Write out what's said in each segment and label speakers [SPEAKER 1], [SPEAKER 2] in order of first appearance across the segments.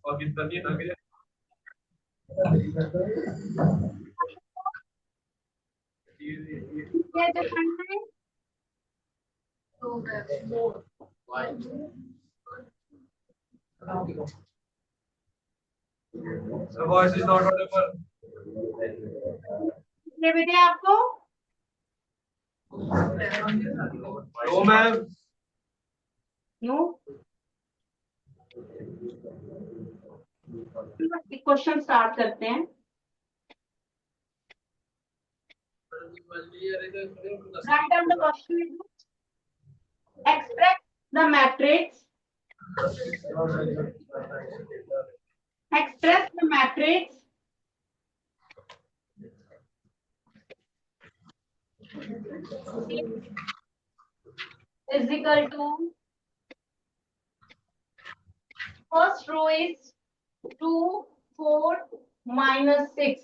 [SPEAKER 1] और कितना दिया था मेरे
[SPEAKER 2] क्या जो करना है
[SPEAKER 1] The voice is not audible.
[SPEAKER 2] ये बेटे आपको
[SPEAKER 1] No, ma'am.
[SPEAKER 2] No question start करते हैं। Write down the question. Express the matrix is equal to first row is 2 4 minus 6,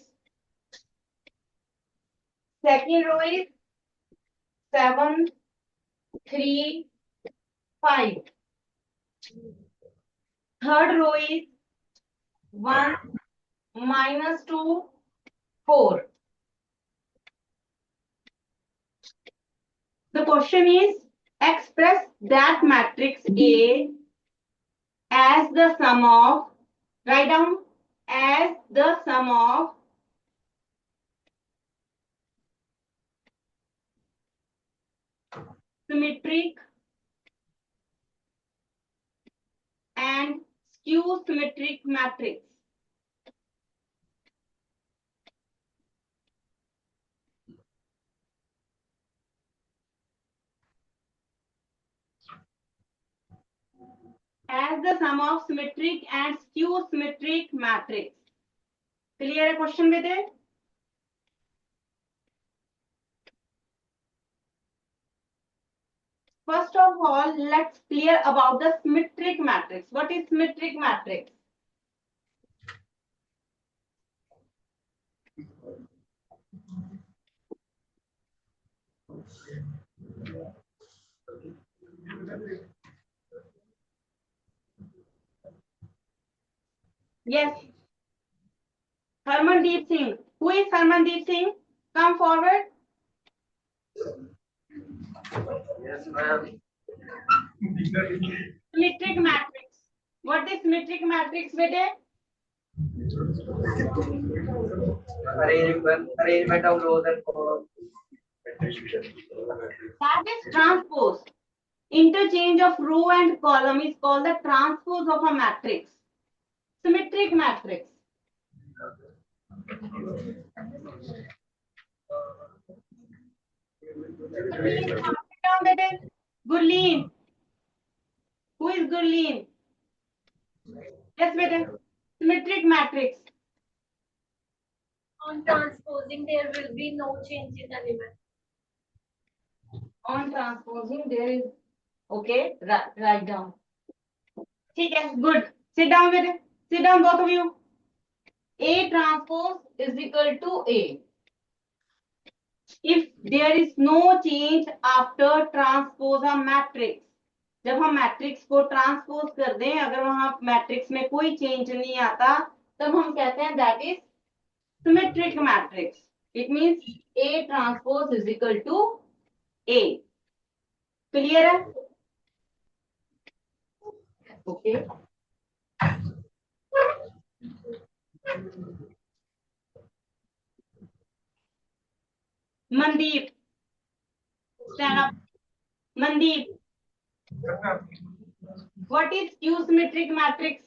[SPEAKER 2] second row is 7 3 5, third row is 1 minus 2 4. The question is express that matrix A as the sum of, write down, as the sum of symmetric and skew symmetric matrix. As the sum of symmetric and skew symmetric matrix. Clear question with it? First of all, let's clear about the symmetric matrix. What is symmetric matrix? Yes. Harmandeep Singh. Who is Harmandeep Singh? Come forward.
[SPEAKER 1] Yes, ma'am.
[SPEAKER 2] Symmetric matrix. What is symmetric matrix, bete?
[SPEAKER 1] Arrangement of rows and columns.
[SPEAKER 2] That is transpose. Interchange of row and column is called the transpose of a matrix. Symmetric matrix. Gurleen. Who is Gurleen? Yes, beta. Symmetric matrix.
[SPEAKER 3] On transposing, there will be no change in element.
[SPEAKER 2] On transposing, there is okay. Write down. ठीक है, good. Sit down, beta. Sit down, both of you. A transpose is equal to A. If there is no change after transpose a matrix, जब हम matrix को transpose कर दें, अगर वहां matrix में कोई चेंज नहीं आता, तब हम कहते हैं that is symmetric matrix. It means A transpose is equal to A. Clear है? Okay. Mandeep, stand up. Mandeep, what is skew symmetric matrix?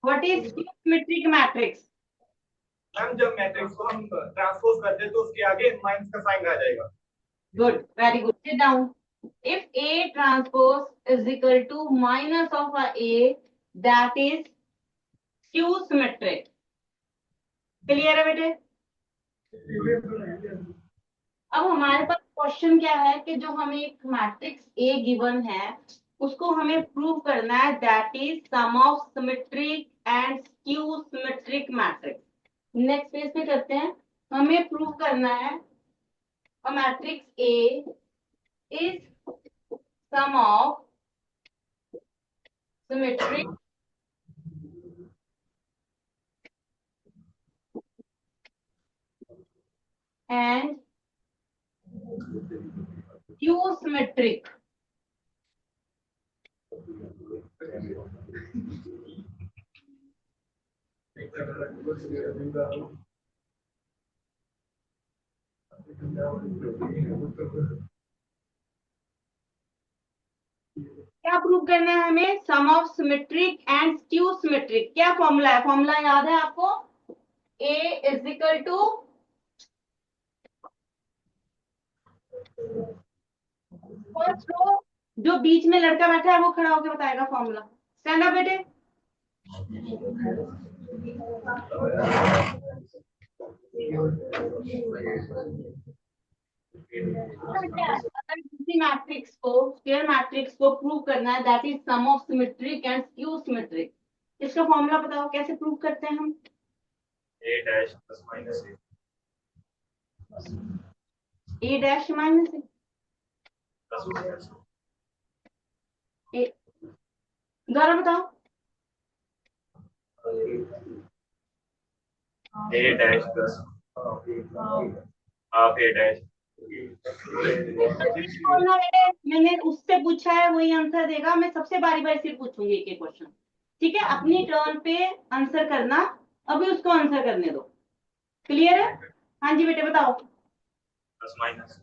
[SPEAKER 2] What is skew symmetric matrix?
[SPEAKER 1] Ma'am जब मैट्रिक्स को हम ट्रांसपोज करते हैं तो उसके आगे minus का साइन आ जाएगा.
[SPEAKER 2] Good, very good. Sit down. If A transpose is equal to minus of A, that is skew symmetric. Clear है बेटे? अब हमारे पास क्वेश्चन क्या है कि जो हमें एक मैट्रिक्स A गिवन है, उसको हमें प्रूव करना है that is sum of symmetric and skew symmetric matrix. Next page पे करते हैं। हमें प्रूव करना है a matrix A is sum of symmetric and skew symmetric. क्या प्रूव करना है हमें? Sum of symmetric and skew symmetric. क्या फॉर्मूला है? फॉर्मूला याद है आपको? A is equal to first row, जो बीच में लड़का बैठा है वो खड़ा होकर बताएगा फॉर्मूला। स्टैंड अप बेटे। अगर किसी मैट्रिक्स को, स्क्वायर मैट्रिक्स को प्रूव करना है that is sum of symmetric and skew symmetric, इसका फॉर्मूला बताओ कैसे प्रूव करते हैं हम?
[SPEAKER 1] A dash plus minus
[SPEAKER 2] A dash minus A, दोबारा बताओ।
[SPEAKER 1] A dash plus half A dash.
[SPEAKER 2] बोलना बेटे, मैंने उससे पूछा है वही आंसर देगा। मैं सबसे बारी बारी से पूछूंगी एक एक क्वेश्चन, ठीक है? अपनी टर्न पे आंसर करना, अभी उसको आंसर करने दो। क्लियर है? हाँ जी बेटे बताओ।
[SPEAKER 1] प्लस माइनस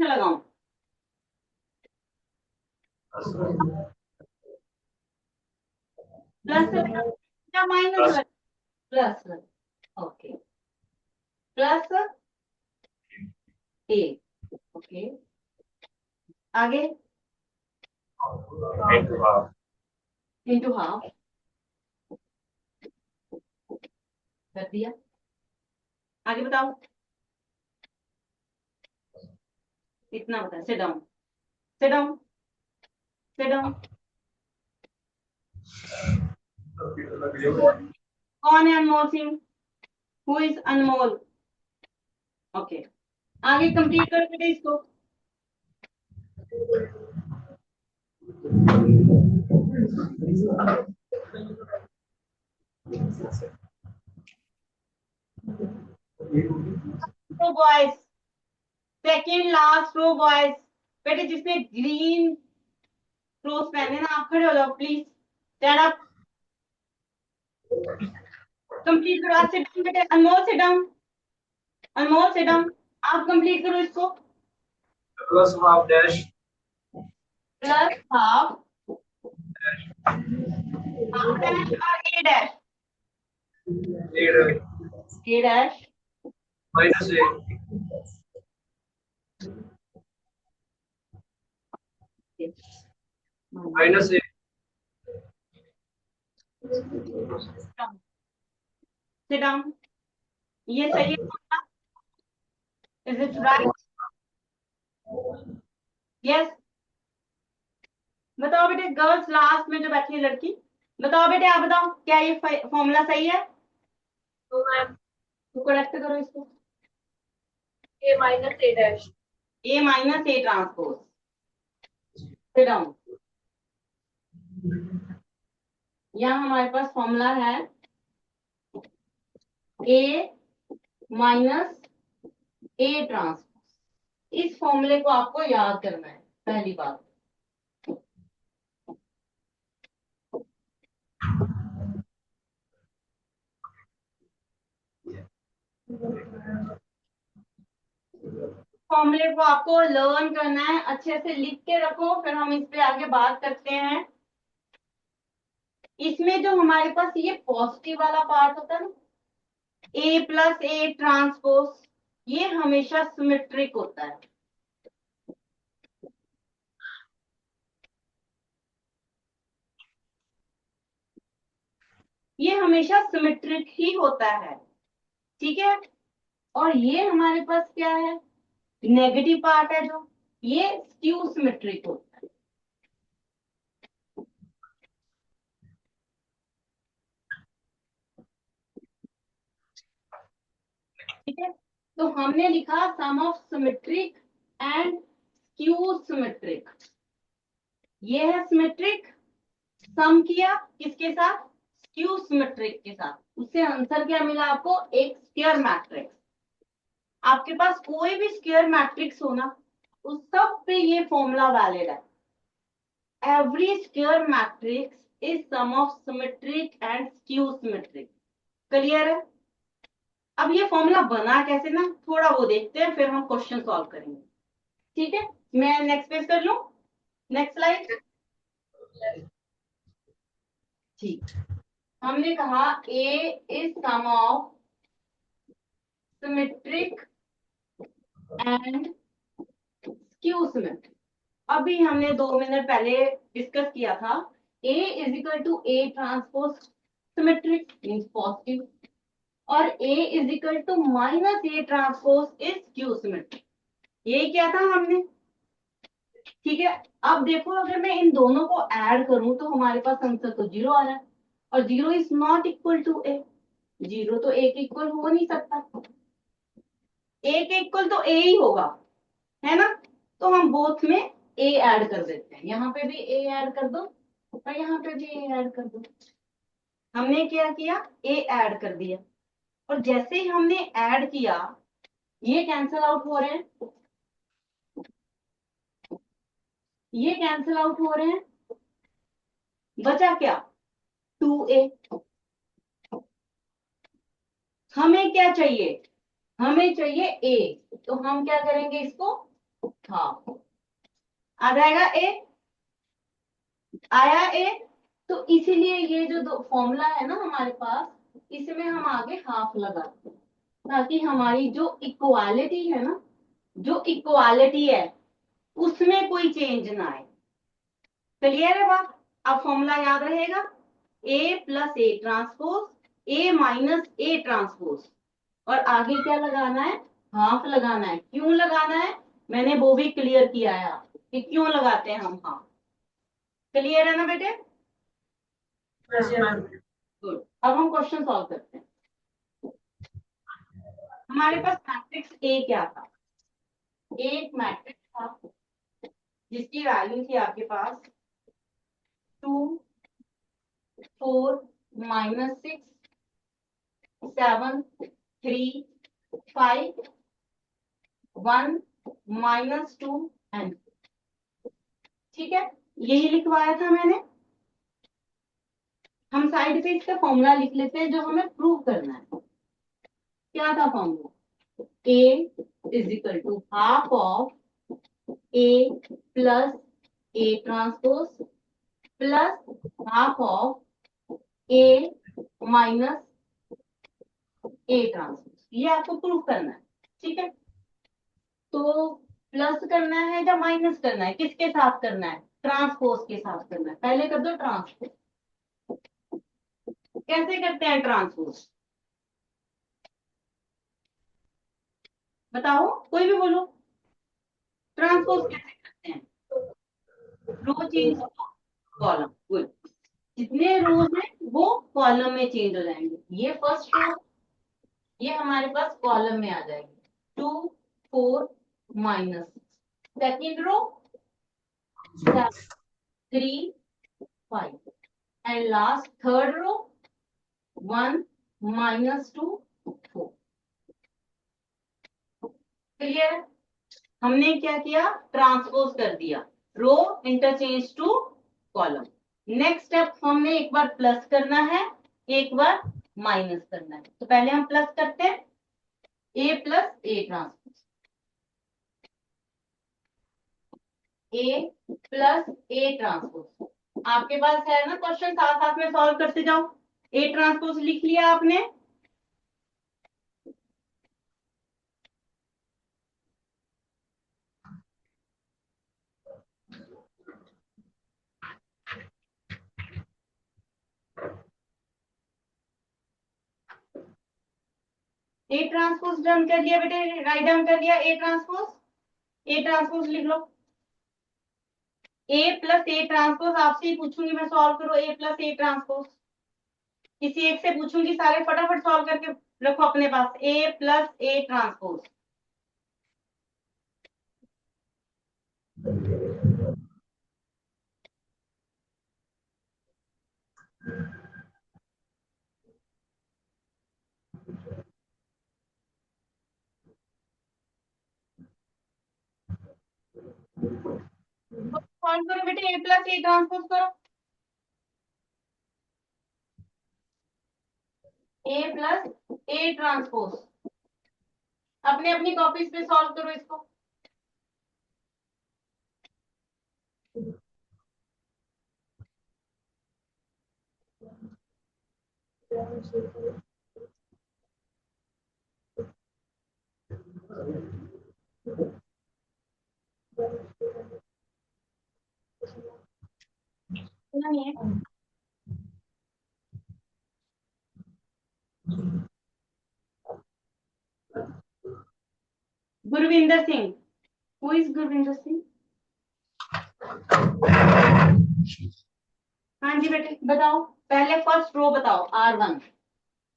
[SPEAKER 2] लगाऊं? प्लस या minus? Plus. Okay, plus A. Okay, आगे
[SPEAKER 1] इनटू हाफ
[SPEAKER 2] इंटू हाफ कर दिया। आगे बताओ। इतना बता। Sit down, sit down, sit down. कौन है Anmol Singh? Who is Anmol? Okay, आगे कंप्लीट करो बेटे इसको। तो boys, second last row boys. बेटे जिसने ग्रीन क्लोथ पहने ना, आप खड़े हो जाओ प्लीज। स्टैंड अप, कंप्लीट करो। आज सिट डाउन बेटे। अनमोल सिट डाउन, अनमोल सिट डाउन। आप कंप्लीट करो इसको।
[SPEAKER 1] Plus half dash
[SPEAKER 2] plus half, half dash और ए डैश। ए डैश
[SPEAKER 1] माइनस ए माइनस ए
[SPEAKER 2] सिट डाउन। ये सही है? Is it right? यस। बताओ बेटे, गर्ल्स लास्ट में जो बैठी है लड़की, बताओ बेटे, आप बताओ क्या ये फॉर्मूला सही है? तो करेक्ट करो इसको।
[SPEAKER 3] A minus A dash.
[SPEAKER 2] A minus A transpose. Sit down. यहाँ हमारे पास फॉर्मूला है ए माइनस ए ट्रांसपोज। इस फॉर्मूले को आपको याद करना है, पहली बात। फॉर्मूले को आपको लर्न करना है, अच्छे से लिख के रखो, फिर हम इस पे आगे बात करते हैं। इसमें जो हमारे पास ये पॉजिटिव वाला पार्ट होता है ना, ए प्लस ए ट्रांसपोज, ये हमेशा सिमेट्रिक होता है। ये हमेशा सिमेट्रिक ही होता है, ठीक है? और ये हमारे पास क्या है? नेगेटिव पार्ट है जो, ये स्क्यू सिमेट्रिक होता है। ठीक है, तो हमने लिखा sum of symmetric and skew symmetric. ये है सिमेट्रिक, सम किया किसके साथ, स्क्यू सिमेट्रिक के साथ, उससे आंसर क्या मिला आपको, एक स्क्वायर मैट्रिक्स। आपके पास कोई भी स्क्वायर मैट्रिक्स हो ना, उस सब पे ये फॉर्मूला वैलिड है। Every square matrix is sum of symmetric and skew symmetric. Clear है? अब ये फॉर्मूला बना कैसे ना, थोड़ा वो देखते हैं, फिर हम क्वेश्चन सॉल्व करेंगे। ठीक है, मैं नेक्स्ट पेज कर लूं, नेक्स्ट स्लाइड। ठीक, हमने कहा A is sum of symmetric and skew symmetric. अभी हमने 2 मिनट पहले डिस्कस किया था, A is equal to A transpose symmetric means positive, और A is equal to minus A transpose is skew symmetric. ये क्या था हमने, ठीक है। अब देखो, अगर मैं इन दोनों को ऐड करूं तो हमारे पास आंसर तो 0 आ रहा है, और 0 इज नॉट इक्वल टू ए। 0 तो ए के इक्वल हो नहीं सकता, ए के इक्वल तो ए ही होगा, है ना। तो हम बोथ में ए ऐड कर देते हैं, यहाँ पे भी ए ऐड कर दो और यहाँ पे भी ए ऐड कर दो। हमने क्या किया, ए ऐड कर दिया, और जैसे ही हमने ऐड किया ये कैंसिल आउट हो रहे हैं, ये कैंसिल आउट हो रहे हैं, बचा क्या, 2a। हमें क्या चाहिए, हमें चाहिए a, तो हम क्या करेंगे इसको, हाफ, आ जाएगा a, आया a। तो इसीलिए ये जो दो फॉर्मूला है ना हमारे पास, इसमें हम आगे हाफ लगाते हैं, ताकि हमारी जो इक्वालिटी है ना, जो इक्वालिटी है उसमें कोई चेंज ना आए। क्लियर है बात? अब फॉर्मूला याद रहेगा, a plus A transpose A minus A transpose, और आगे क्या लगाना है, हाफ लगाना है। क्यों लगाना है, मैंने वो भी क्लियर किया है आपको कि क्यों लगाते हैं हम हाफ। क्लियर है ना बेटे? गुड, अब हम क्वेश्चन सॉल्व करते हैं। हमारे पास मैट्रिक्स ए क्या था, एक मैट्रिक्स था जिसकी वैल्यू थी आपके पास 2 4 -6 7 3 5 1 -2 एंड, ठीक है, यही लिखवाया था मैंने। हम साइड पे इसका फॉर्मूला लिख लेते हैं जो हमें प्रूव करना है। क्या था formula, A is equal to half of A plus A transpose plus half of A minus A transpose. ये आपको प्रूव करना है, ठीक है। तो प्लस करना है या माइनस करना है, किसके साथ करना है, ट्रांसपोज के साथ करना है। पहले कर दो ट्रांसपोज। कैसे करते हैं ट्रांसपोज, बताओ, कोई भी बोलो, ट्रांसपोज कैसे करते हैं, रो चेंज टू कॉलम। गुड, जितने रोज हैं वो कॉलम में चेंज हो जाएंगे। ये फर्स्ट रो, ये हमारे पास कॉलम में आ जाएगी, 2 4 minus, second row 3 5, and last third row 1 -2 4। Clear? हमने क्या किया, ट्रांसपोज कर दिया, row interchange to column. Next step हमने एक बार प्लस करना है, एक बार माइनस करना है। तो पहले हम प्लस करते हैं, A plus A transpose, A plus A transpose. आपके पास है ना क्वेश्चन, साथ साथ में सॉल्व करते जाओ। ए ट्रांसपोज लिख लिया आपने, ए ट्रांसपोज डन कर लिया बेटे, राइट डाउन कर लिया ए ट्रांसपोज। ए ट्रांसपोज लिख लो, ए प्लस ए ट्रांसपोज आपसे ही पूछूंगी मैं, सॉल्व करो ए प्लस ए ट्रांसपोज। किसी एक से पूछूंगी, सारे फटाफट सॉल्व करके रखो अपने पास। ए प्लस ए ट्रांसपोज, सॉल्व करो बेटे, ए प्लस ए ट्रांसपोज करो। ए प्लस ए ट्रांसपोज, अपने अपनी कॉपीज पे सॉल्व करो इसको। नहीं है गुरविंदर सिंह, हु इज गुरविंदर सिंह? हाँ जी बेटे बताओ, पहले फर्स्ट रो बताओ, R1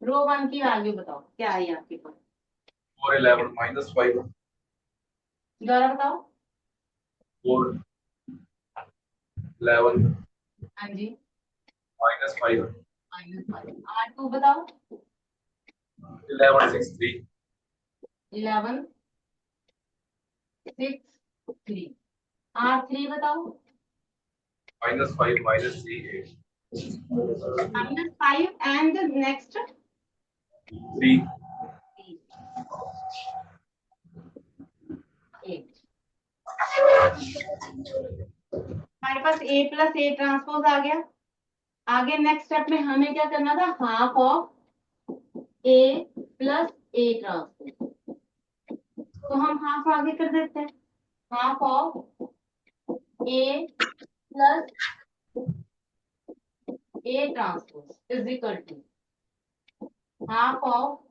[SPEAKER 2] रो 1 की वैल्यू बताओ क्या आई आपके पास।
[SPEAKER 4] 411 minus 5
[SPEAKER 2] दोबारा बताओ।
[SPEAKER 4] 411
[SPEAKER 2] हाँ जी
[SPEAKER 4] minus 5
[SPEAKER 2] -5। R2 बताओ।
[SPEAKER 4] 1163
[SPEAKER 2] 11 6 3। R3 बताओ।
[SPEAKER 4] minus 5 minus 3 8
[SPEAKER 2] -5 and the next
[SPEAKER 4] 3
[SPEAKER 2] 8। हमारे पास A प्लस ए ट्रांसपोज आ गया। आगे नेक्स्ट स्टेप में हमें क्या करना था, half of A plus A transpose, तो हम हाफ आगे कर देते हैं। Half of A plus A transpose is equal to half of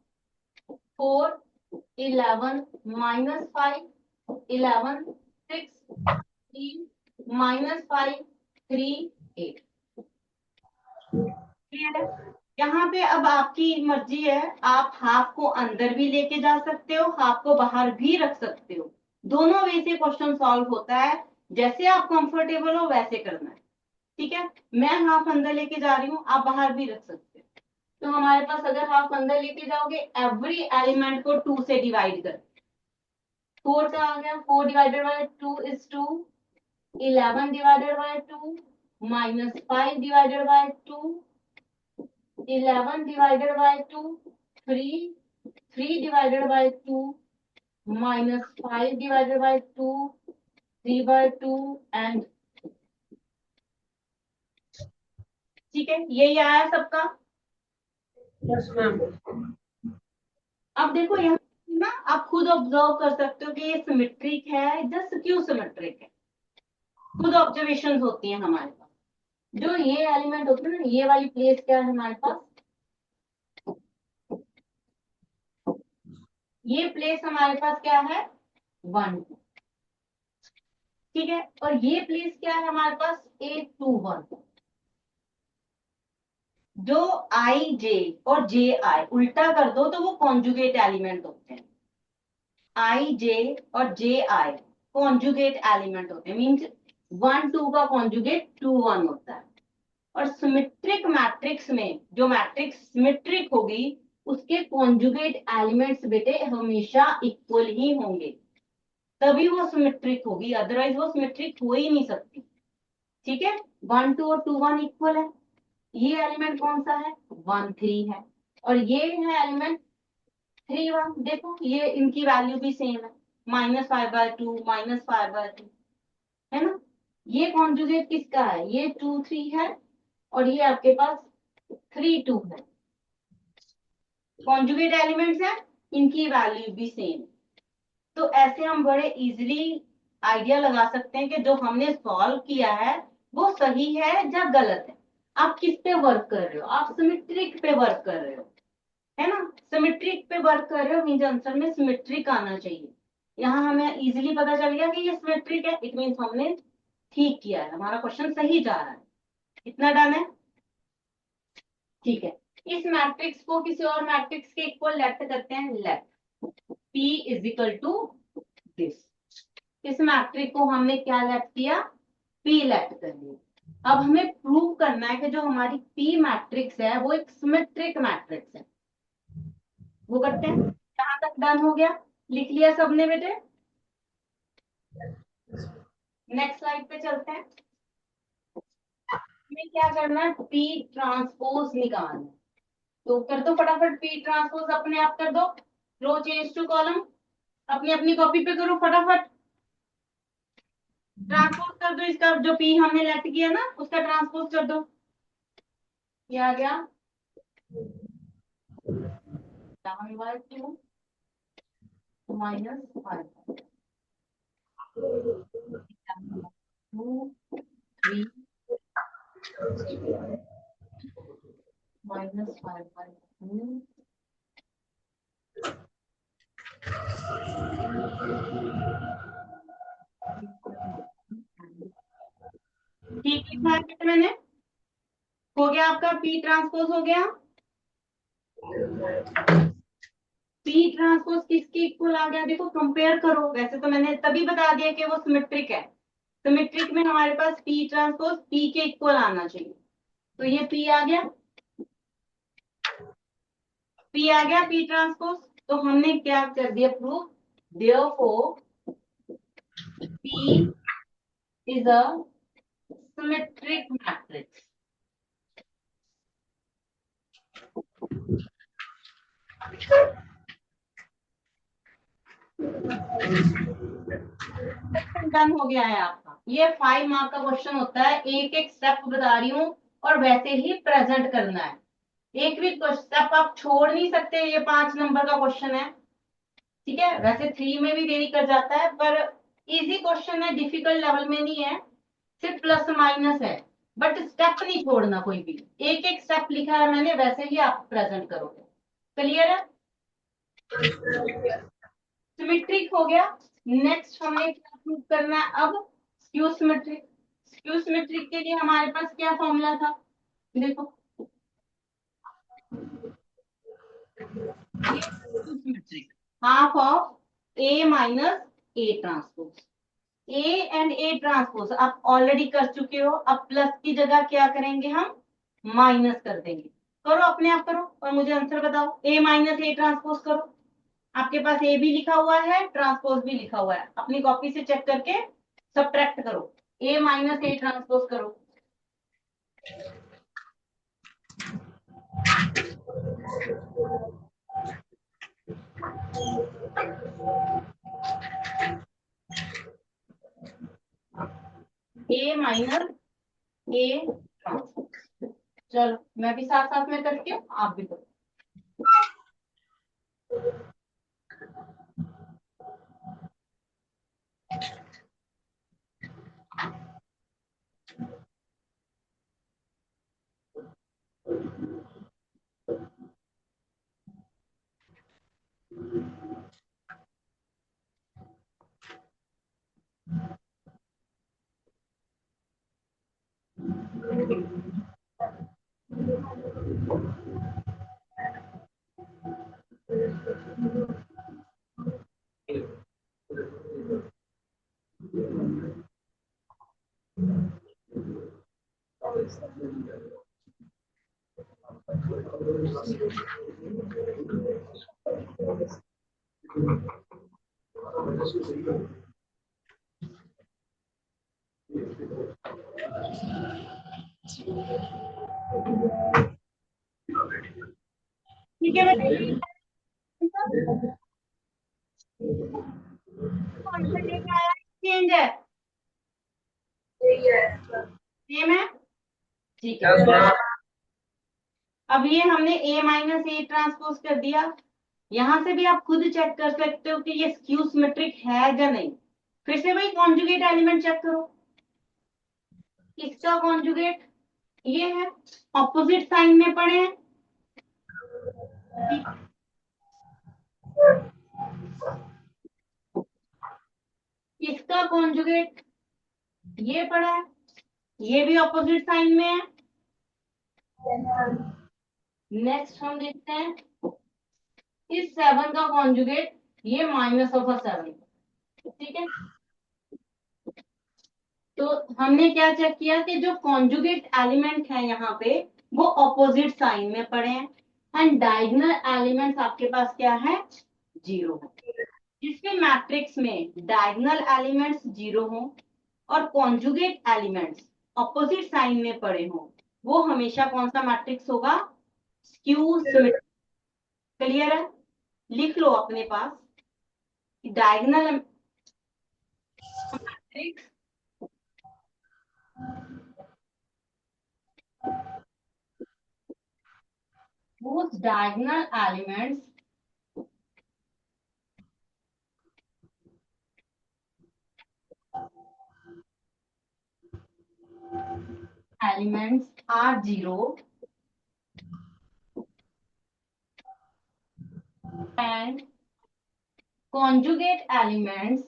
[SPEAKER 2] 4 11 -5 11 6 3 -5 3 8। Clear है? यहाँ पे अब आपकी मर्जी है, आप हाफ को अंदर भी लेके जा सकते हो, हाफ को बाहर भी रख सकते हो। दोनों वे से क्वेश्चन सॉल्व होता है, जैसे आप कंफर्टेबल हो वैसे करना है। ठीक है, मैं हाफ अंदर लेके जा रही हूँ, आप बाहर भी रख सकते हो। तो हमारे पास अगर हाफ अंदर लेके जाओगे, एवरी एलिमेंट को 2 से डिवाइड कर, 4 का आ गया, 4 divided by 2 is 2, 11 divided by 2 -5 divided by 2, 11 divided by 2 3, 3 divided by 2 -5 divided by 2 3 by 2 and ठीक है, यही आया सबका।
[SPEAKER 3] Yes ma'am.
[SPEAKER 2] अब देखो यहाँ ना, आप खुद ऑब्जर्व कर सकते हो कि ये सिमेट्रिक है, जस्ट क्यों सिमेट्रिक है, खुद ऑब्जर्वेशंस होती हैं हमारे पास। जो ये एलिमेंट होते हैं ना, ये वाली प्लेस क्या है हमारे पास, ये प्लेस हमारे पास क्या है 1 ठीक है, और ये प्लेस क्या है हमारे पास 8 2 1। जो आई जे और जे आई उल्टा कर दो तो वो कॉन्जुगेट एलिमेंट होते हैं। आई जे और जे आई कॉन्जुगेट एलिमेंट होते हैं, मींस 1 2 का कॉन्जुगेट 2 1 होता है। और सिमेट्रिक मैट्रिक्स में जो मैट्रिक्स सिमेट्रिक होगी उसके कॉन्जुगेट एलिमेंट्स बेटे हमेशा इक्वल ही होंगे, तभी वो सिमेट्रिक होगी, अदरवाइज वो सिमेट्रिक हो ही नहीं सकती। ठीक है, 1 2 और 2 1 इक्वल है। ये एलिमेंट कौन सा है 1 3 है, और ये है एलिमेंट 3 1। देखो ये इनकी वैल्यू भी सेम है, -5/2 -5/2 है ना। ये कॉन्जुगेट किसका है, ये 2 3 है और ये आपके पास 3 2 है। कॉन्जुगेट एलिमेंट्स हैं, इनकी वैल्यू भी सेम। तो ऐसे हम बड़े इजीली आइडिया लगा सकते हैं कि जो हमने सॉल्व किया है वो सही है या गलत है। आप किस पे वर्क कर रहे हो, आप सिमेट्रिक पे वर्क कर रहे हो, है ना। सिमेट्रिक पे वर्क कर रहे हो मीन्स आंसर में सिमेट्रिक आना चाहिए। यहाँ हमें इजीली पता चल गया कि ये सिमेट्रिक है, इट मीन्स हमने ठीक किया है, हमारा क्वेश्चन सही जा रहा है। इतना डन है, ठीक है। इस मैट्रिक्स को किसी और मैट्रिक्स के इक्वल लेट करते हैं, let P is equal to this. इस मैट्रिक्स को हमने क्या लेट किया, P लेट कर दिया। अब हमें प्रूव करना है कि जो हमारी P मैट्रिक्स है वो एक सिमेट्रिक मैट्रिक्स है। वो करते हैं, कहां तक डन हो गया, लिख लिया सबने बेटे। नेक्स्ट स्लाइड पे चलते हैं। हमें क्या करना है, P ट्रांसपोज निकालना है। तो कर दो फटाफट P ट्रांसपोज, अपने आप कर दो, रो चेंज टू कॉलम, अपनी अपनी कॉपी पे करो फटाफट, ट्रांसपोज कर दो इसका, जो P हमने लेट किया ना उसका ट्रांसपोज कर दो। ये आ गया 7/2 माइनस 5 2 3 माइनस 5/2। ठीक लिखा है बेटा मैंने, हो गया आपका P ट्रांसपोज हो गया। P ट्रांसपोज किसके इक्वल आ गया, देखो कंपेयर करो। वैसे तो मैंने तभी बता दिया कि वो सिमेट्रिक है, सिमेट्रिक में हमारे पास P ट्रांसपोज P के इक्वल आना चाहिए। तो ये P आ गया, P आ गया P ट्रांसपोज। तो हमने क्या कर दिया proof, therefore P is a symmetric matrix. Done हो गया है आपका। ये 5 मार्क का क्वेश्चन होता है, एक एक स्टेप बता रही हूँ और वैसे ही प्रेजेंट करना है। एक भी स्टेप आप छोड़ नहीं सकते, ये 5 नंबर का क्वेश्चन है, ठीक है। वैसे 3 में भी वेरी कर जाता है, पर इजी क्वेश्चन है, डिफिकल्ट लेवल में नहीं है, सिर्फ प्लस माइनस है। बट स्टेप नहीं छोड़ना कोई भी, एक एक स्टेप लिखा है मैंने, वैसे ही आप प्रेजेंट करोगे। क्लियर है, सिमेट्रिक हो गया। नेक्स्ट हमें क्या प्रूव करना है अब, स्क्यू सिमेट्रिक। स्क्यू सिमेट्रिक के लिए हमारे पास क्या फॉर्मूला था, देखो symmetric half of A minus A transpose. A and A transpose आप ऑलरेडी कर चुके हो, अब प्लस की जगह क्या करेंगे हम, माइनस कर देंगे। करो अपने आप करो और मुझे आंसर बताओ, ए माइनस ए ट्रांसपोज करो। आपके पास ए भी लिखा हुआ है, ट्रांसपोज भी लिखा हुआ है, अपनी कॉपी से चेक करके सब्ट्रैक्ट करो, ए माइनस ए ट्रांसपोज करो। ए माइनस ए ट्रांसपोज, चलो मैं भी साथ साथ में करती हूँ, आप भी करो। ठीक है बेटा, कौन सा लेके आया, चेंज है, सेम है, ठीक है। अब ये हमने ए माइनस ए ट्रांसपोज कर दिया, यहां से भी आप खुद चेक कर सकते हो कि ये स्क्यू सिमेट्रिक है या नहीं। फिर से भाई कॉन्जुगेट एलिमेंट चेक करो, इसका कॉन्जुगेट ये है, ऑपोजिट साइन में पड़े हैं, इसका कॉन्जुगेट ये पड़ा है, ये भी ऑपोजिट साइन में है, नेक्स्ट हम देखते हैं इस 7 का कॉन्जुगेट, ये माइनस ऑफ अ 7, ठीक है। तो हमने क्या चेक किया कि जो कॉन्जुगेट एलिमेंट है यहाँ पे वो ऑपोजिट साइन में पड़े हैं, एंड डायगोनल एलिमेंट्स आपके पास क्या है, 0 है। जिसके मैट्रिक्स में डायगोनल एलिमेंट्स 0 हो और कॉन्जुगेट एलिमेंट्स ऑपोजिट साइन में पड़े हो, वो हमेशा कौन सा मैट्रिक्स होगा, स्क्यू सिमेट्रिक। क्लियर है, लिख लो अपने पास diagonal matrix whose diagonal elements are 0 and conjugate elements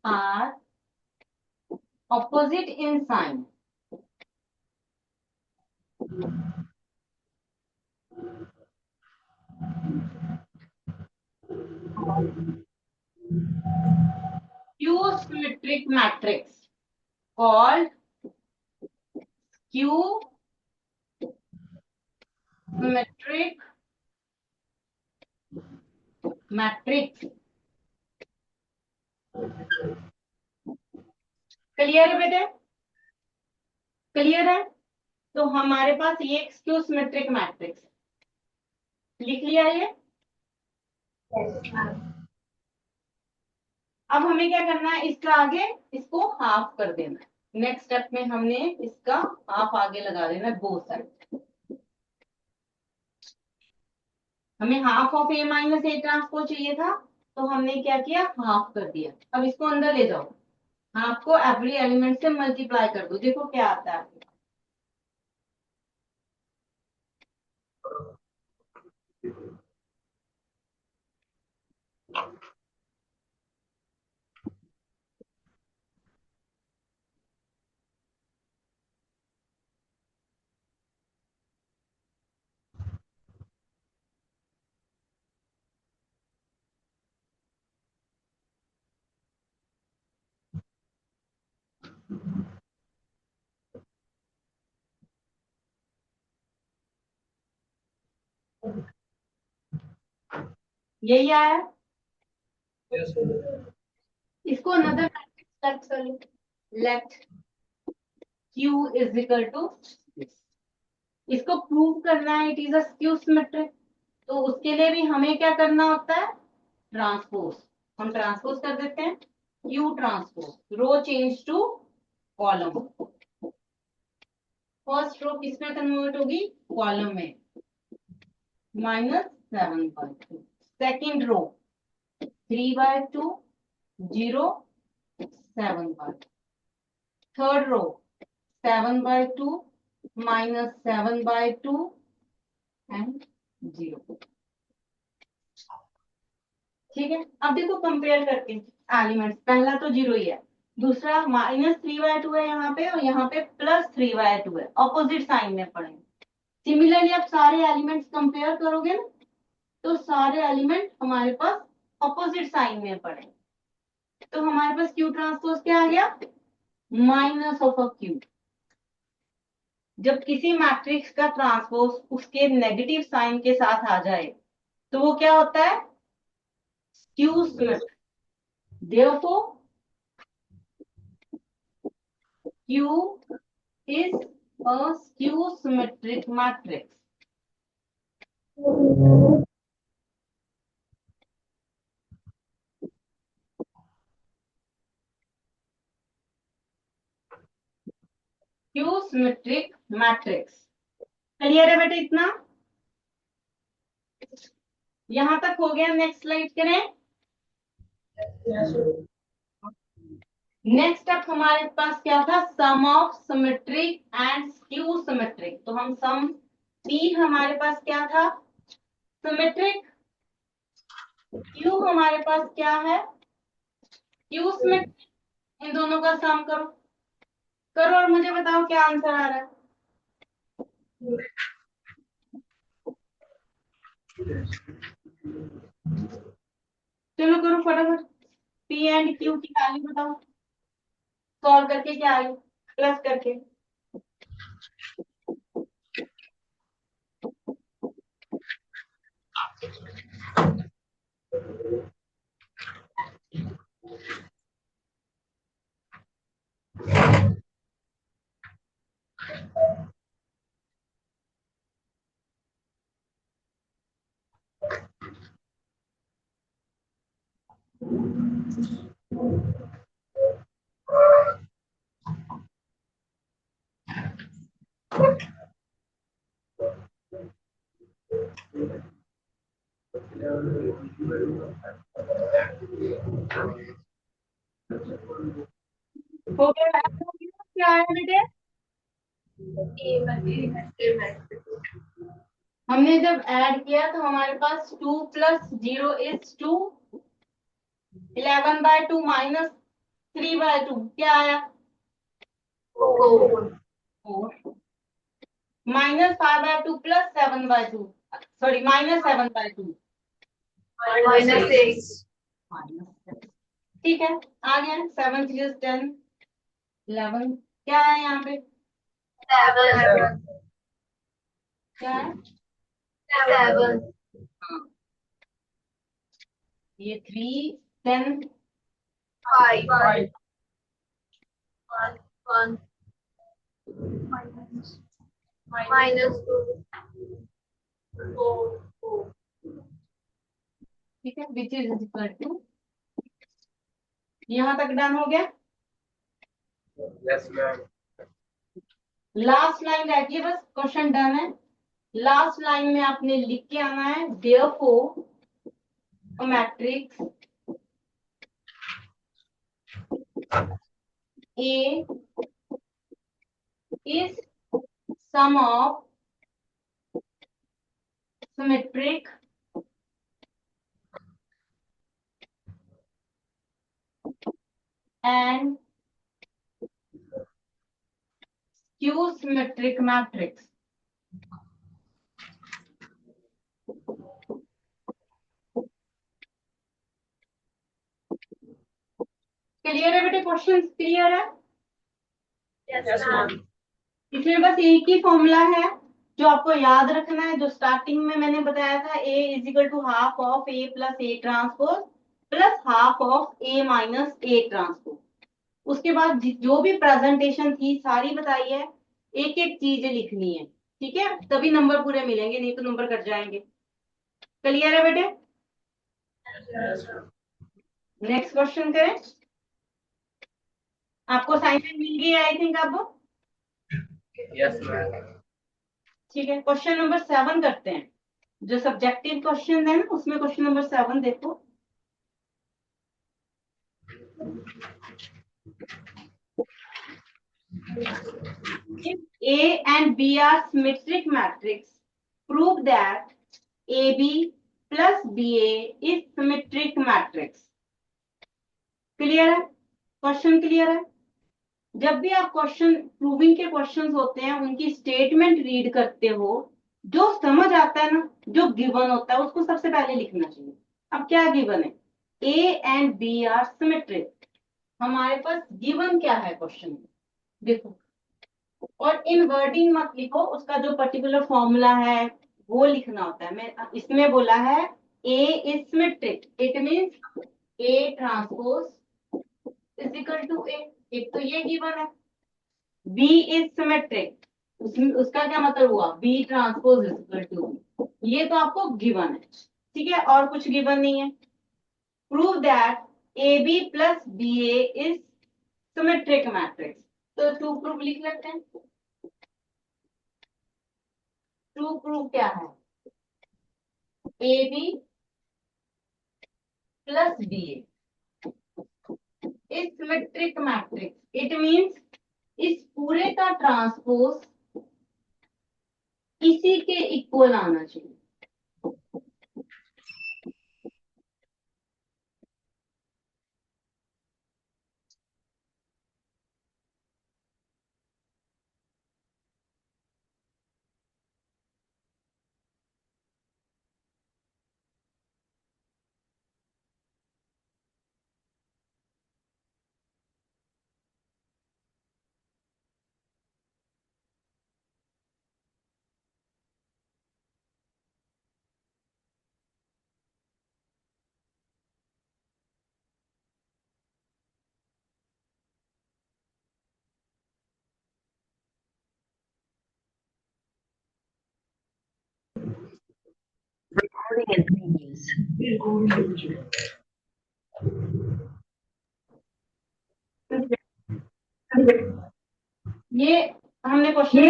[SPEAKER 2] are opposite in sign. Skew symmetric matrix called skew symmetric matrix. Clear है बेटे, क्लियर है। तो हमारे पास ये एक स्क्यू सिमेट्रिक मैट्रिक्स लिख लिया ये। अब हमें क्या करना है, इसका आगे इसको हाफ कर देना है। नेक्स्ट स्टेप में हमने इसका हाफ आगे लगा देना है बोथ साइड। हमें half of A minus A transpose चाहिए था, तो हमने क्या किया, हाफ कर दिया। अब इसको अंदर ले जाओ, हाफ को एवरी एलिमेंट से मल्टीप्लाई कर दो, देखो क्या आता है आपके पास। यही आया, इसको अनदर मैट्रिक्स लेट कर लो, let Q is equal to, इसको प्रूव करना है it is a skew symmetric, तो उसके लिए भी हमें क्या करना होता है, ट्रांसपोज। हम ट्रांसपोज कर देते हैं, Q transpose, row change to column. First row किसमें कन्वर्ट होगी, कॉलम में, -7/2। Second row 3/2, 0, 7/2। Third row 7/2, -7/2 and 0। ठीक है, अब देखो कंपेयर करके एलिमेंट्स, पहला तो 0 ही है, दूसरा -3/2 है यहाँ पे, और यहाँ पे +3/2 है, ऑपोजिट साइन में पड़े। सिमिलरली अब सारे एलिमेंट्स कंपेयर करोगे ना, तो सारे एलिमेंट हमारे पास ऑपोजिट साइन में पड़े, तो हमारे पास Q ट्रांसपोज क्या आ गया, माइनस ऑफ अ Q। जब किसी मैट्रिक्स का ट्रांसपोज उसके नेगेटिव साइन के साथ आ जाए तो वो क्या होता है, skew symmetric. Therefore, Q is a skew symmetric matrix. Skew symmetric matrix. Clear है बेटे इतना, यहां तक हो गया। नेक्स्ट स्लाइड करें। नेक्स्ट अप हमारे पास क्या था, sum of symmetric and skew symmetric. तो हम सम P हमारे पास क्या था, सिमेट्रिक क्यू हमारे पास क्या है, क्यू में इन दोनों का सम करो, करो और मुझे बताओ क्या आंसर आ रहा है। चलो करो फटाफट, पी एंड क्यू की वैल्यू बताओ, सॉल्व करके क्या आई, प्लस करके। हो गया, क्या आया बेटे? हमने जब ऐड किया तो हमारे पास 2 + 0 इज 2, 11/2 माइनस 3/2 क्या आया, 4, माइनस 5/2 प्लस 7/2, सॉरी माइनस 7/2, ठीक है, आ गया 7 3 is 10, 11 क्या है यहाँ पे, क्या है, हाँ, ये 3 10 ठीक है, विच इज इक्वल टू, यहाँ तक डन हो गया।
[SPEAKER 4] Yes, ma'am.
[SPEAKER 2] लास्ट लाइन रहती है, बस क्वेश्चन डन है। लास्ट लाइन में आपने लिख के आना है therefore a matrix A is sum of symmetric and skew symmetric matrix। Clear है बेटे, क्वेश्चन क्लियर है?
[SPEAKER 3] Yes, ma'am.
[SPEAKER 2] इसमें बस एक ही फॉर्मूला है जो आपको याद रखना है, जो स्टार्टिंग में मैंने बताया था, A = ½ of A + A transpose plus ½ of A - A transpose. उसके बाद जो भी प्रेजेंटेशन थी सारी बताई है, एक एक चीज लिखनी है, ठीक है, तभी नंबर पूरे मिलेंगे, नहीं तो नंबर कट जाएंगे। क्लियर है बेटे? नेक्स्ट क्वेश्चन करें। आपको असाइनमेंट मिल गई आई थिंक अब,
[SPEAKER 4] Yes, ma'am.
[SPEAKER 2] ठीक है, क्वेश्चन नंबर 7 करते हैं। जो सब्जेक्टिव क्वेश्चन है ना, उसमें क्वेश्चन नंबर 7 देखो। If A and B are symmetric matrix, prove that AB plus BA is symmetric matrix। Clear है? क्वेश्चन क्लियर है? जब भी आप क्वेश्चन प्रूविंग के क्वेश्चंस होते हैं, उनकी स्टेटमेंट रीड करते हो, जो समझ आता है ना, जो गिवन होता है उसको सबसे पहले लिखना चाहिए। अब क्या गिवन है, A and B are symmetric, हमारे पास गिवन क्या है क्वेश्चन में, देखो, और इन वर्डिंग मत लिखो, उसका जो पर्टिकुलर फॉर्मूला है वो लिखना होता है। मैं इसमें बोला है A is symmetric, it means A transpose is equal to A, एक तो ये गिवन है। B इज सिमेट्रिक, उसका क्या मतलब हुआ, B transpose is equal to B, ये तो आपको गिवन है, ठीक है, और कुछ गिवन नहीं है। Prove that AB plus BA is symmetric matrix, तो टू प्रूफ लिख लेते हैं। टू प्रूफ क्या है, AB plus BA is symmetric matrix, it means इस पूरे का ट्रांसपोज इसी के इक्वल आना चाहिए। ये हमने question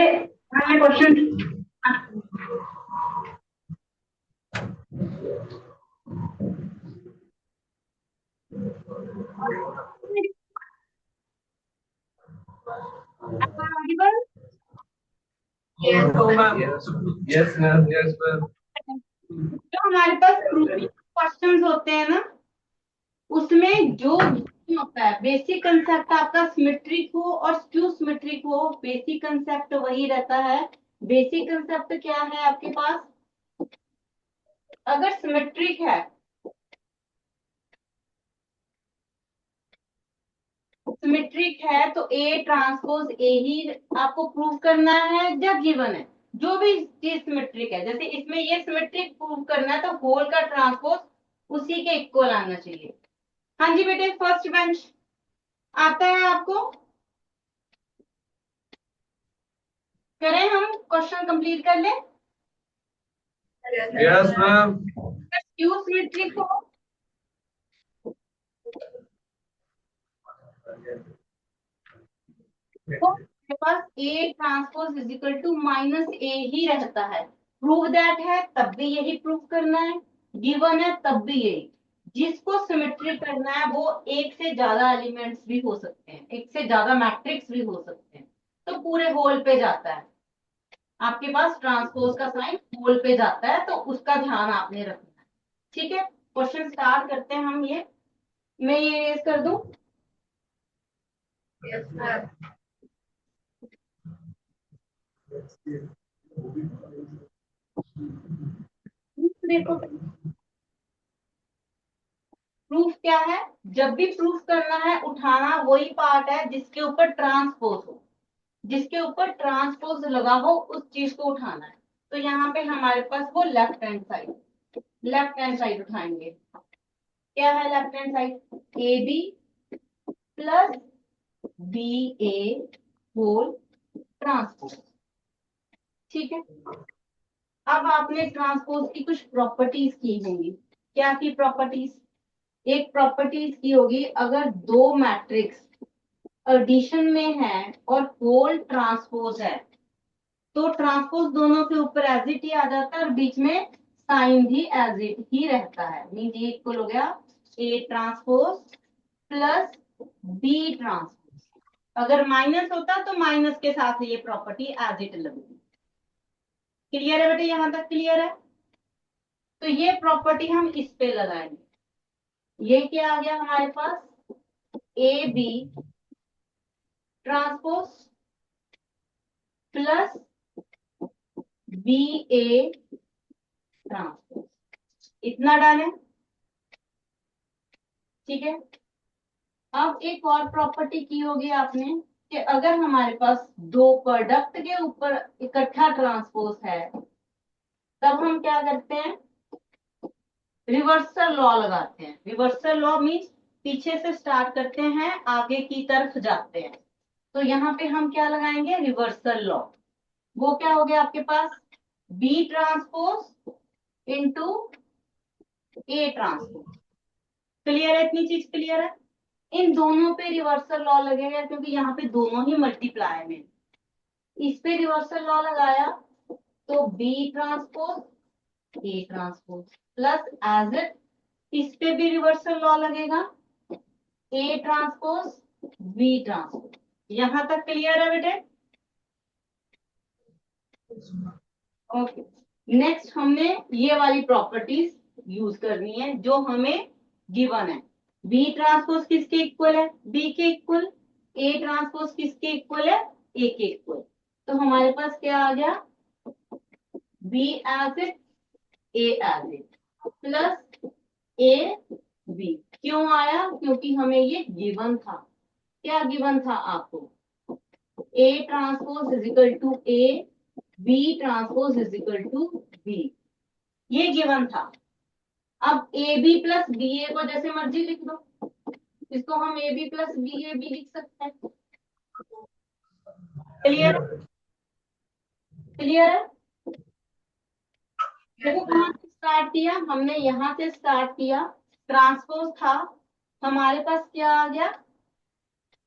[SPEAKER 4] Yes, yes, ma'am. Yes, ma'am.
[SPEAKER 2] जो हमारे पास प्रूफिंग क्वेश्चंस होते हैं ना, उसमें जो होता है बेसिक कंसेप्ट आपका सिमेट्रिक हो और स्क्यू सिमेट्रिक हो, बेसिक कंसेप्ट वही रहता है। बेसिक कंसेप्ट क्या है आपके पास? अगर सिमेट्रिक है, सिमेट्रिक है तो ए ट्रांसपोज ए ही आपको प्रूव करना है या गिवन है। जो भी चीज सिमेट्रिक है, जैसे इसमें ये सिमेट्रिक प्रूव करना है तो होल का ट्रांसपोज उसी के इक्वल आना चाहिए। हाँ जी बेटे, फर्स्ट बेंच आता है आपको? करें हम क्वेश्चन कंप्लीट कर ले।
[SPEAKER 4] Yes, ma'am.
[SPEAKER 2] क्यू सिमेट्रिक हो तो मेरे पास A transpose is equal to minus A ही रहता है। प्रूव दैट है तब भी यही प्रूव करना है, गिवन है तब भी यही। जिसको सिमेट्रिक करना है वो एक से ज्यादा एलिमेंट्स भी हो सकते हैं, एक से ज्यादा मैट्रिक्स भी हो सकते हैं, तो पूरे होल पे जाता है। आपके पास ट्रांसपोज का साइन होल पे जाता है, तो उसका ध्यान आपने रखना है। ठीक है, क्वेश्चन स्टार्ट करते हैं हम। ये मैं ये रेज कर दूं।
[SPEAKER 3] Yes, ma'am.
[SPEAKER 2] देखो, प्रूफ क्या है? जब भी प्रूफ करना है, उठाना वही पार्ट है जिसके ऊपर ट्रांसपोज हो, जिसके ऊपर ट्रांसपोज लगा हो उस चीज को उठाना है। तो यहाँ पे हमारे पास वो लेफ्ट हैंड साइड उठाएंगे। क्या है left hand side? A B plus B A whole transpose. ठीक है, अब आपने ट्रांसपोज की कुछ प्रॉपर्टीज की होंगी। क्या की प्रॉपर्टीज? एक प्रॉपर्टीज की होगी, अगर दो मैट्रिक्स एडिशन में है और होल ट्रांसपोज है तो ट्रांसपोज दोनों के ऊपर एज इट ही आ जाता है और बीच में साइन भी एज इट ही रहता है। मीन ये इक्वल हो गया A transpose plus B transpose. अगर माइनस होता तो माइनस के साथ ये प्रॉपर्टी एज इट लगेगी। क्लियर है बेटे? यहां तक क्लियर है? तो ये प्रॉपर्टी हम इस पे लगाएंगे। ये क्या आ गया हमारे पास? A B transpose plus B A transpose, इतना डालें। ठीक है, अब एक और प्रॉपर्टी की होगी आपने कि अगर हमारे पास दो प्रोडक्ट के ऊपर इकट्ठा ट्रांसपोज है तब हम क्या करते हैं? रिवर्सल लॉ लगाते हैं। रिवर्सल लॉ मीन्स पीछे से स्टार्ट करते हैं, आगे की तरफ जाते हैं। तो यहाँ पे हम क्या लगाएंगे? Reversal law. वो क्या हो गया आपके पास? B transpose into A transpose. Clear है? इतनी चीज क्लियर है? इन दोनों पे रिवर्सल लॉ लगेगा क्योंकि यहाँ पे दोनों ही मल्टीप्लाई में। इस पे रिवर्सल लॉ लगाया तो B transpose A transpose plus as it, इस पे भी रिवर्सल लॉ लगेगा, ए ट्रांसपोज बी ट्रांसपोज। यहां तक क्लियर है बेटे? ओके, नेक्स्ट हमने ये वाली प्रॉपर्टीज यूज करनी है जो हमें गिवन है। बी ट्रांसपोज किसके इक्वल है? बी के इक्वल। ए ट्रांसपोज किसके इक्वल है? ए के इक्वल। तो हमारे पास क्या आ गया? B as it A as it plus A B. क्यों आया? क्योंकि हमें ये गिवन था। क्या गिवन था आपको? A transpose is equal to A, B transpose is equal to B, ये गिवन था। अब A B plus B A को जैसे मर्जी लिख दो, इसको हम A B plus B A भी लिख सकते हैं। क्लियर है? क्लियर है? देखो कहाँ स्टार्ट किया हमने, यहाँ से स्टार्ट किया, ट्रांसपोज था, हमारे पास क्या आ गया,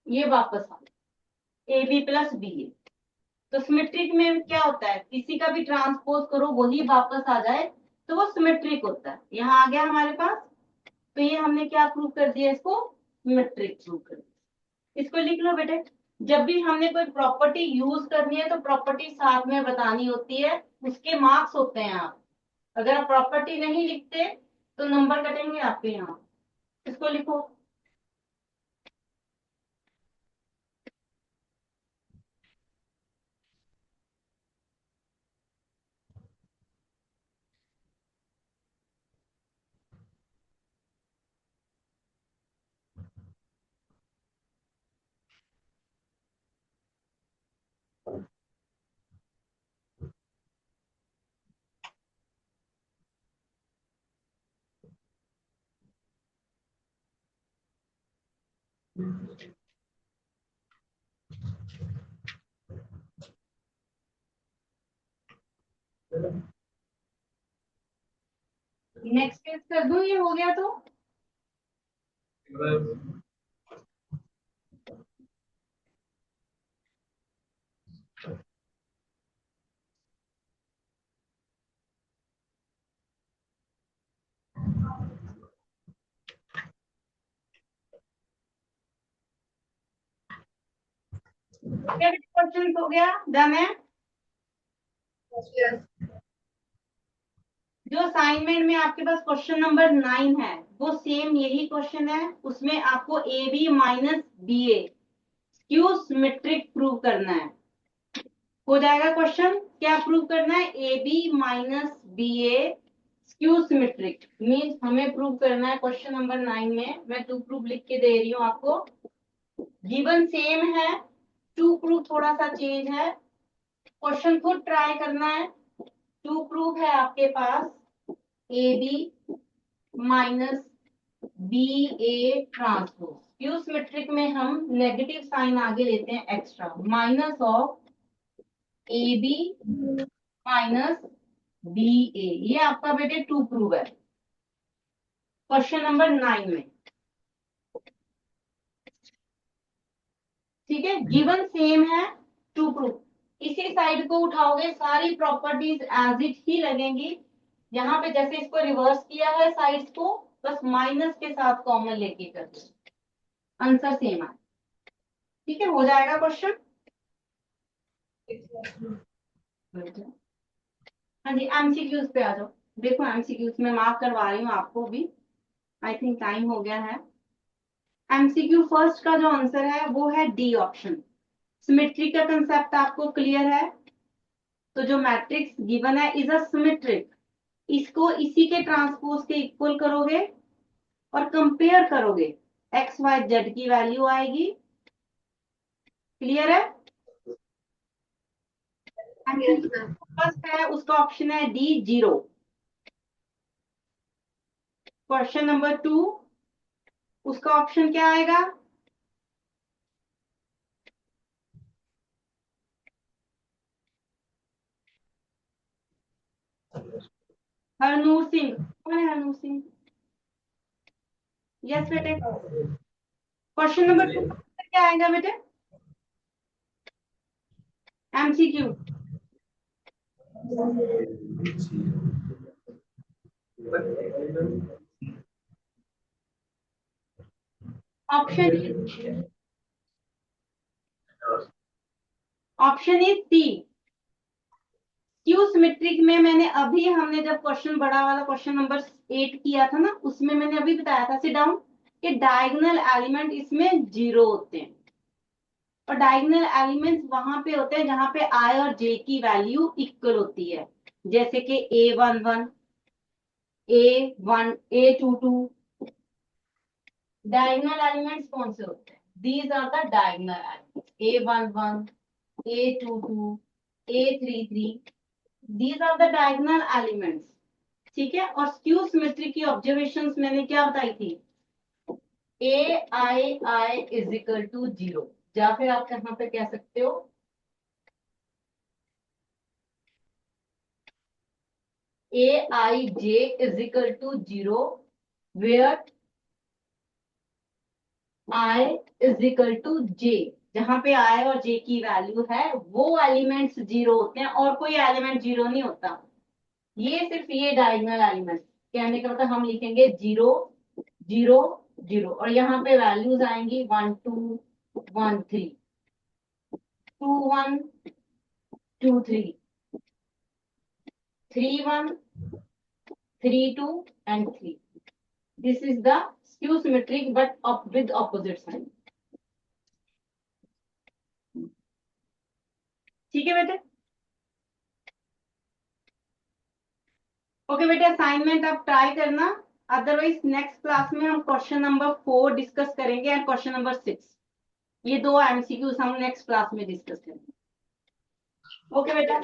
[SPEAKER 2] ये वापस आ गया ए बी प्लस बी ए। तो सिमेट्रिक में क्या होता है, किसी का भी ट्रांसपोज करो वही वापस आ जाए तो वो सिमेट्रिक होता है। यहाँ आ गया हमारे पास, तो ये हमने क्या प्रूव कर दिया, इसको सिमेट्रिक प्रूव कर दिया। इसको लिख लो बेटे, जब भी हमने कोई प्रॉपर्टी यूज करनी है तो प्रॉपर्टी साथ में बतानी होती है, उसके मार्क्स होते हैं। आप अगर आप प्रॉपर्टी नहीं लिखते तो नंबर कटेंगे आपके यहाँ। इसको लिखो। नेक्स्ट पेज कर दूं, ये हो गया तो क्या क्वेश्चन हो गया, डन है। जो असाइनमेंट में आपके पास क्वेश्चन नंबर 9 है वो सेम यही क्वेश्चन है, उसमें आपको A B minus B A skew symmetric prove करना है। हो जाएगा क्वेश्चन, क्या प्रूव करना है, A B minus B A skew symmetric means हमें प्रूव करना है क्वेश्चन नंबर 9 में। मैं टू प्रूफ लिख के दे रही हूँ आपको, गिवन सेम है, टू प्रूफ थोड़ा सा चेंज है, क्वेश्चन खुद ट्राई करना है। टू प्रूफ है आपके पास A B minus B A transpose, skew symmetric में हम नेगेटिव साइन आगे लेते हैं extra, minus of A B minus B A. ये आपका बेटे टू प्रूव है क्वेश्चन नंबर 9 में, ठीक है। गिवन सेम है, टू प्रूव, इसी साइड को उठाओगे सारी प्रॉपर्टीज एज इट ही लगेंगी। यहाँ पे जैसे इसको रिवर्स किया है साइड्स को, बस माइनस के साथ कॉमन लेके कर दो, आंसर सेम है, ठीक है। हो जाएगा क्वेश्चन। हाँ जी, एमसीक्यूज पे आ जाओ। देखो एमसीक्यूज में मार्क करवा रही हूँ आपको भी, आई थिंक टाइम हो गया है। एमसीक्यू फर्स्ट का जो आंसर है वो है डी ऑप्शन। सिमेट्री का कंसेप्ट आपको क्लियर है, तो जो मैट्रिक्स गिवन है इज अ सिमेट्रिक, इसको इसी के ट्रांसपोज के इक्वल करोगे और कंपेयर करोगे, एक्स वाई जेड की वैल्यू आएगी। क्लियर है। फर्स्ट है उसका ऑप्शन है डी 0। क्वेश्चन नंबर 2 उसका ऑप्शन क्या आएगा, हरनूर सिंह। कौन है हरनूर सिंह? यस बेटे। क्वेश्चन नंबर 2 क्या आएगा बेटे, MCQ. Option option is C, skew symmetric में मैंने अभी, हमने जब क्वेश्चन बड़ा वाला क्वेश्चन नंबर 8 किया था ना, उसमें मैंने अभी बताया था सिट डाउन कि डायगोनल एलिमेंट इसमें 0 होते हैं, और डायगोनल एलिमेंट्स वहां पे होते हैं जहां पे आई और जे की वैल्यू इक्वल होती है, जैसे कि A11 A1 A22। Diagonal elements कौन से होते हैं, these are the diagonal elements, A11 A22 A33, these are the diagonal elements, ठीक है। और स्क्यू सिमेट्री की ऑब्जर्वेशंस मैंने क्या बताई थी, AI इज इक्वल टू 0, या फिर आप यहाँ पे कह सकते हो aij is equal to 0 where I is equal to j, जहां पे i और j की वैल्यू है वो एलिमेंट्स जीरो होते हैं और कोई एलिमेंट जीरो नहीं होता। ये सिर्फ ये डायगोनल एलिमेंट कहने का मतलब हम लिखेंगे 0 0 0 और यहाँ पे वैल्यूज आएंगी 1 2 1 3 2 1 2 3 3 1 3 2 and 3। This is the skew symmetric but with opposite sign। ठीक है बेटे। ओके बेटे, असाइनमेंट आप ट्राई करना, अदरवाइज नेक्स्ट क्लास में हम क्वेश्चन नंबर 4 डिस्कस करेंगे एंड क्वेश्चन नंबर 6। ये दो एमसीक्यूज हम नेक्स्ट क्लास में डिस्कस करेंगे। ओके बेटा।